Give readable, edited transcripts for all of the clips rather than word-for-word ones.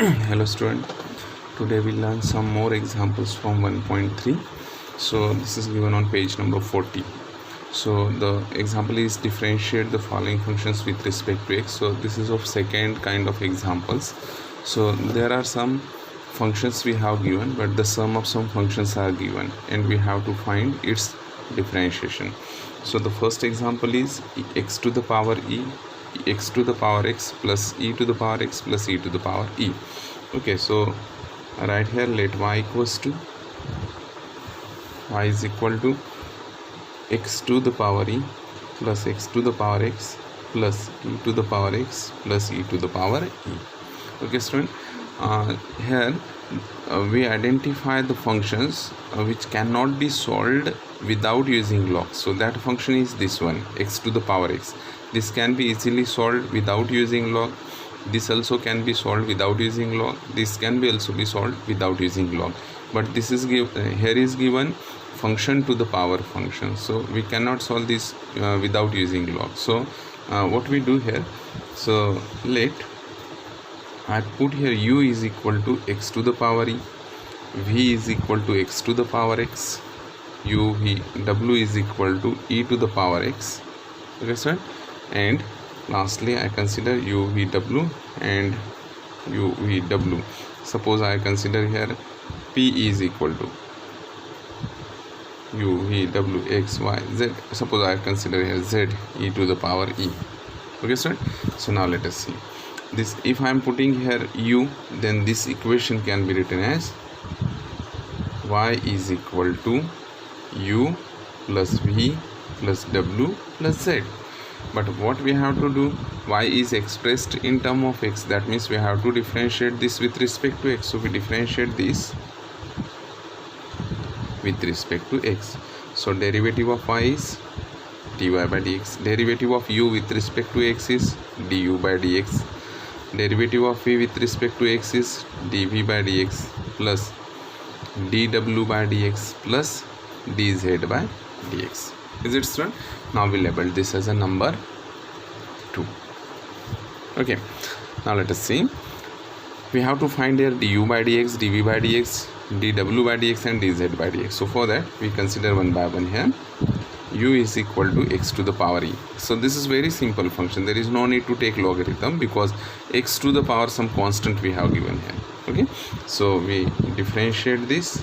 Hello student, today we learn some more examples from 1.3. So this is given on page number 40. So the example is differentiate the following functions with respect to x. So this is of second kind of examples. So there are some functions we have given, but the sum of some functions are given and we have to find its differentiation. So the first example is x to the power x to the power x plus e to the power x plus e to the power e. Okay, so right here let y is equal to x to the power e plus x to the power x plus e to the power x plus e to the power e. Okay student, here we identify the functions which cannot be solved without using log. So that function is this one, x to the power x. This can be easily solved without using log. This also can be solved without using log. This can be also be solved without using log. But this is here is given function to the power function. So we cannot solve this without using log. So what we do here? So let I put here u is equal to x to the power e, v is equal to x to the power x, w is equal to e to the power x. Okay sir, and lastly I consider uvw and uvw. Suppose I consider here p is equal to uvw x y z. Suppose I consider here z e to the power e. Okay sir, so now let us see this. If I am putting here u, then this equation can be written as y is equal to u plus v plus w plus z. But what we have to do, y is expressed in term of x, that means we have to differentiate this with respect to x. So we differentiate this with respect to x. So derivative of y is dy by dx, derivative of u with respect to x is du by dx, derivative of v with respect to x is dv by dx plus dw by dx plus dz by dx. Is it student? Now we label this as a number 2. Okay, now let us see. We have to find here du by dx, dv by dx, dw by dx and dz by dx. So for that we consider one by one here. U is equal to x to the power e. So this is very simple function. There is no need to take logarithm because x to the power some constant we have given here. Okay, so we differentiate this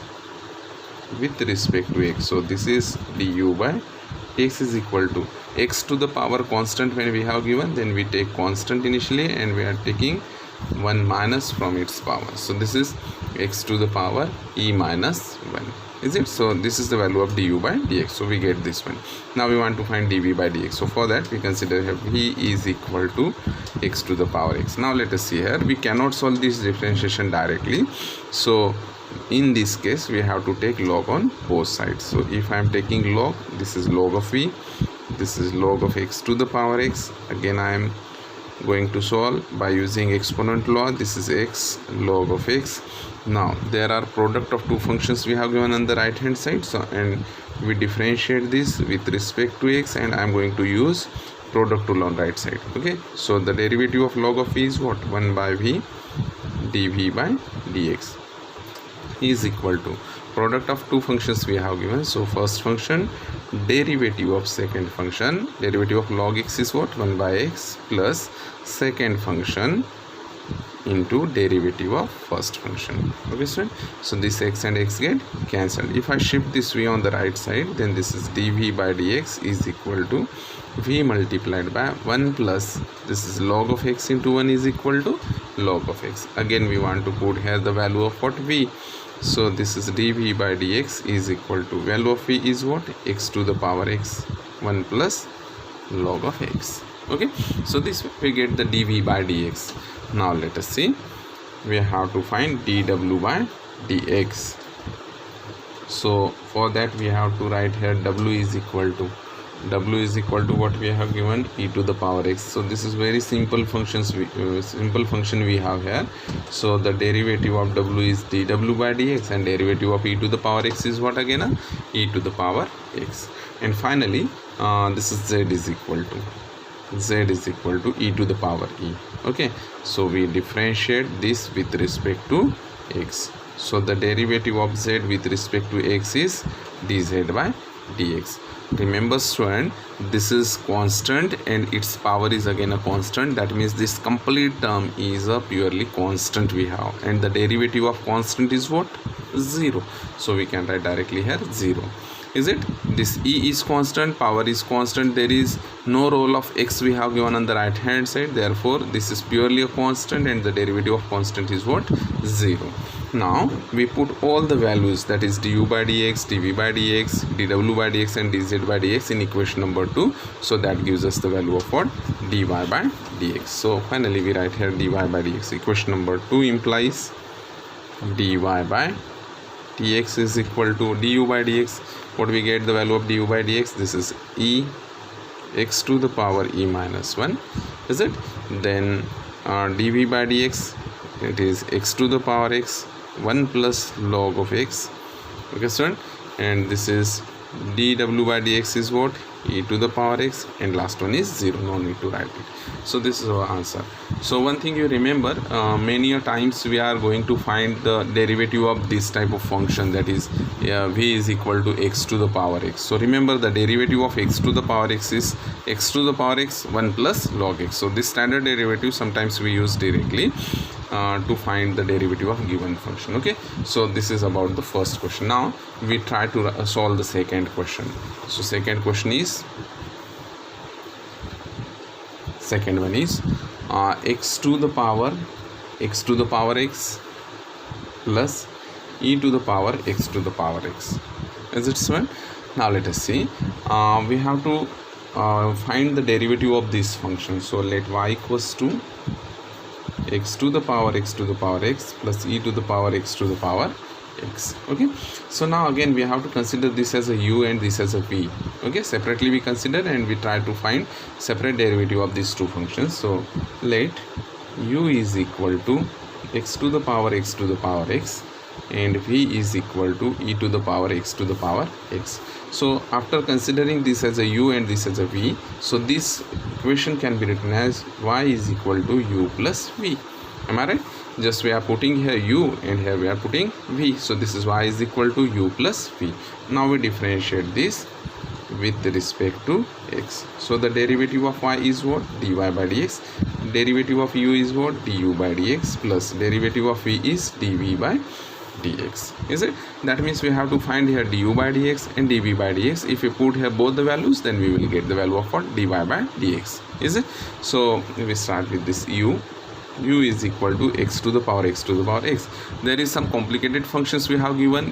with respect to x. So this is du by x is equal to x to the power constant. When we have given, then we take constant initially and we are taking 1 minus from its power. So this is x to the power e minus 1. Is it? So this is the value of du by dx. So we get this one. Now we want to find dv by dx. So for that we consider here v is equal to x to the power x. Now let us see here. We cannot solve this differentiation directly. So in this case we have to take log on both sides. So if I am taking log, this is log of v, this is log of x to the power x. Again I am going to solve by using exponent law. This is x log of x. Now there are product of two functions we have given on the right hand side. So and we differentiate this with respect to x, and I am going to use product tool on right side. Okay, so the derivative of log of v is what? 1 by v dv by dx is equal to product of two functions we have given. So first function derivative of second function, derivative of log x is what? 1 by x plus second function into derivative of first function. Okay sir, so this x and x get cancelled. If I shift this v on the right side, then this is dv by dx is equal to v multiplied by 1 plus this is log of x into 1 is equal to log of x. Again we want to put here the value of what? V. So this is dv by dx is equal to value of v is what? X to the power x 1 plus log of x. Okay, so this way we get the dv by dx. Now let us see. We have to find dw by dx. So for that we have to write here w is equal to what we have given? E to the power x. So this is very simple function we have here. So the derivative of w is dw by dx and derivative of e to the power x is what again? E to the power x. And finally this is z is equal to z is equal to e to the power e. Okay, so we differentiate this with respect to x. So the derivative of z with respect to x is dz by dx. Remember student, this is constant and its power is again a constant. That means this complete term is a purely constant we have, and the derivative of constant is what? 0. So we can write directly here 0. Is it? This e is constant, power is constant, there is no role of x we have given on the right hand side, therefore this is purely a constant and the derivative of constant is what? 0. Now we put all the values, that is du by dx, dv by dx, dw by dx and dz by dx in equation number 2. So that gives us the value of what? dy by dx. So finally we write here dy by dx. Equation number 2 implies dy by dx is equal to du by dx. What we get the value of du by dx? This is e x to the power e minus 1. Is it? Then dv by dx, it is x to the power x 1 plus log of x. Okay student, and this is dw by dx is what? E to the power x, and last one is 0. No need to write it. So this is our answer. So one thing you remember, many a times we are going to find the derivative of this type of function, that is v is equal to x to the power x. So remember, the derivative of x to the power x is x to the power x 1 plus log x. So this standard derivative sometimes we use directly to find the derivative of given function. Okay, so this is about the first question. Now we try to solve the second question. So second one is x to the power x plus e to the power x to the power x. Is it so? Now let us see. We have to find the derivative of this function. So let y equals to x to the power x plus e to the power x to the power x. Okay, so now again we have to consider this as a u and this as a v. Okay, separately we consider and we try to find separate derivative of these two functions. So let u is equal to x to the power x and v is equal to e to the power x to the power x. So after considering this as a u and this as a v, so this equation can be written as y is equal to u plus v. Am I right? Just we are putting here u and here we are putting v. So this is y is equal to u plus v. Now we differentiate this with respect to x. So the derivative of y is what? dy by dx. Derivative of u is what? du by dx plus derivative of v is dv by dx. Is it? That means we have to find here du by dx and dv by dx. If we put here both the values, then we will get the value of what? dy by dx. Is it? So we start with this u is equal to x to the power x. There is some complicated functions we have given,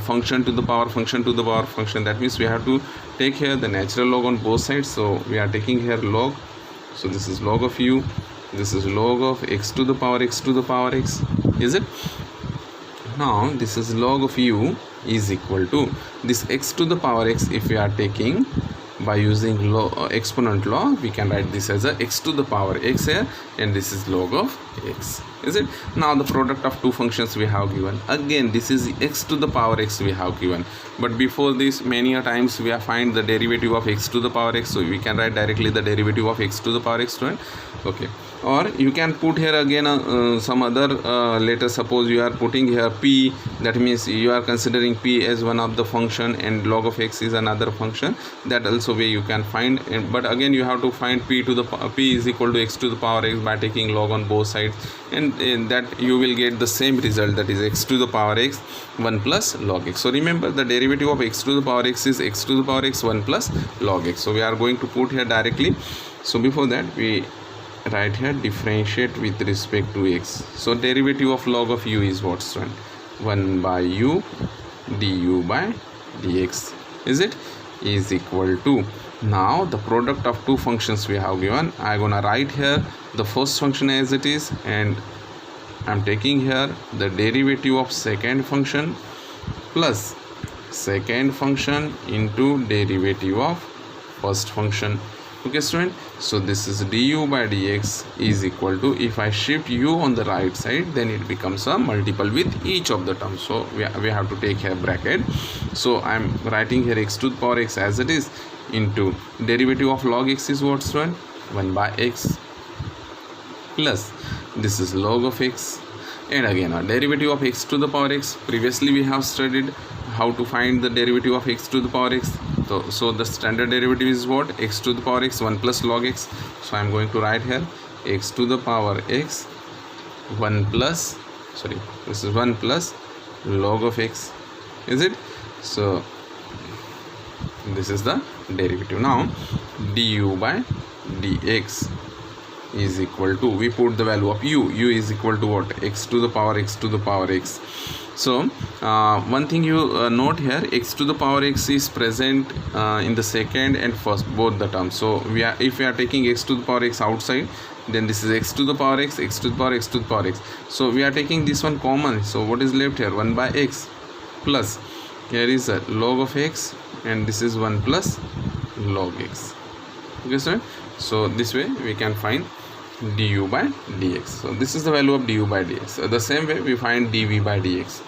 function to the power function. That means we have to take here the natural log on both sides. So we are taking here log. So this is log of u, this is log of x to the power x. Is it? Now this is log of u is equal to this x to the power x. If we are taking by using exponent law, we can write this as a x to the power x here, and this is log of x. Is it? Now the product of two functions we have given, again this is x to the power x we have given, but before this many a times we have find the derivative of x to the power x, so we can write directly the derivative of x to the power x. Okay, or you can put here again some other let us suppose you are putting here p, that means you are considering p as one of the function and log of x is another function. That also way you can find, but again you have to find p is equal to x to the power x by taking log on both sides, and that you will get the same result, that is x to the power x 1 plus log x. So remember, the derivative of x to the power x is x to the power x 1 plus log x. So we are going to put here directly. So before that we write here differentiate with respect to x. So derivative of log of u is what, student? 1 by u du by dx. Is it? Is equal to, now the product of two functions we have given, I gonna write here the first function as it is, and I'm taking here the derivative of second function plus second function into derivative of first function. Okay student, so this is du by dx is equal to, if I shift u on the right side, then it becomes a multiple with each of the terms. So we have to take here bracket. So I'm writing here x to the power x as it is into derivative of log x is what, student? 1 by x plus this is log of x, and again our derivative of x to the power x. Previously we have studied how to find the derivative of x to the power x. So the standard derivative is what? X to the power x 1 plus log x. So I am going to write here x to the power x 1 plus, sorry, this is 1 plus log of x, is it? So this is the derivative. Now du by dx is equal to, we put the value of u is equal to what? X to the power x to the power x. So one thing you note here, x to the power x is present in the second and first, both the terms. So if we are taking x to the power x outside, then this is x to the power x, x to the power x to the power x. So we are taking this one common. So what is left here? 1 by x plus, here is a log of x, and this is 1 plus log x. Okay, sir. So this way we can find du by dx. So this is the value of du by dx. The same way we find dv by dx.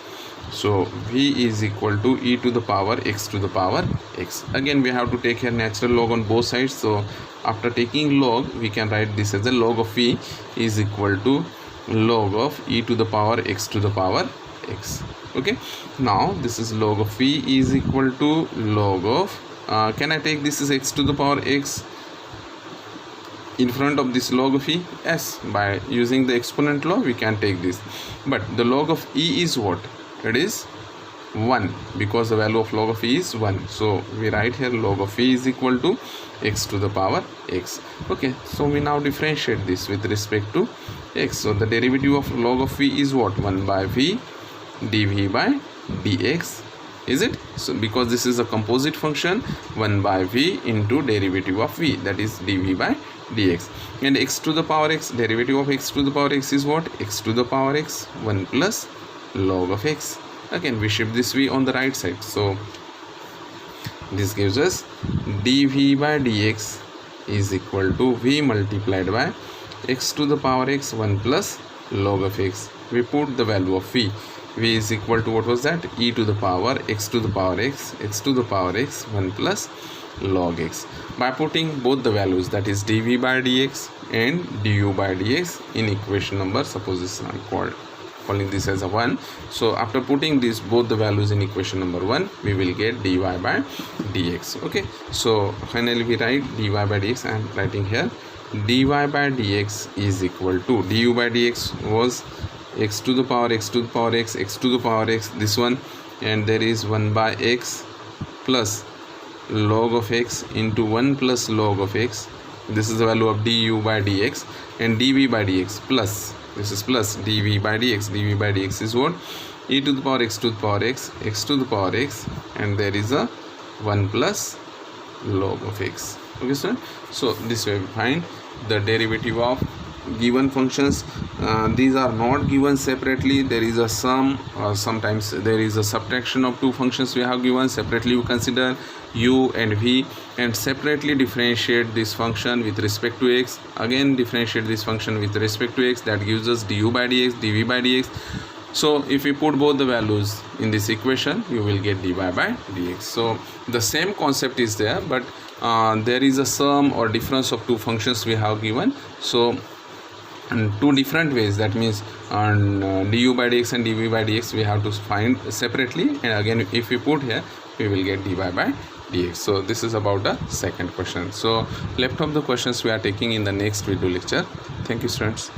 So v is equal to e to the power x to the power x. Again we have to take here natural log on both sides. So after taking log, we can write this as a log of v is equal to log of e to the power x to the power x. Okay, now this is log of v is equal to log of can I take this as x to the power x in front of this log of e? Yes, by using the exponent law we can take this, but the log of e is what? It is 1, because the value of log of e is 1. So we write here log of e is equal to x to the power x. Okay, so we now differentiate this with respect to x. So the derivative of log of v is what? 1 by v dv by dx, is it? So because this is a composite function, 1 by v into derivative of v, that is dv by dx. And x to the power x, derivative of x to the power x is what? X to the power x 1 plus log of x. Again we shift this v on the right side. So this gives us dv by dx is equal to v multiplied by x to the power x 1 plus log of x. We put the value of v is equal to, what was that? E to the power x to the power x, x to the power x 1 plus log x. By putting both the values, that is dv by dx and du by dx in equation number, suppose this I am calling this as a 1. So after putting this both the values in equation number 1, we will get dy by dx. Okay, so finally we write dy by dx. I am writing here dy by dx is equal to, du by dx was x to the power x to the power x, x to the power x, this one, and there is 1 by x plus log of x into 1 plus log of x. This is the value of du by dx, and dv by dx plus, this is plus dv by dx. dv by dx is what? E to the power x to the power x, x to the power x, and there is a 1 plus log of x. Okay, sir. So this way we find the derivative of given functions. These are not given separately. There is a sum, or sometimes there is a subtraction of two functions we have given. Separately you consider u and v, and separately differentiate this function with respect to x. Again differentiate this function with respect to x. That gives us du by dx, dv by dx. So if we put both the values in this equation, you will get dy by dx. So the same concept is there, but there is a sum or difference of two functions we have given. So two different ways, that means du by dx and dv by dx we have to find separately, and again if we put here, we will get dy by dx. So this is about the second question. So left of the questions we are taking in the next video lecture. Thank you, students.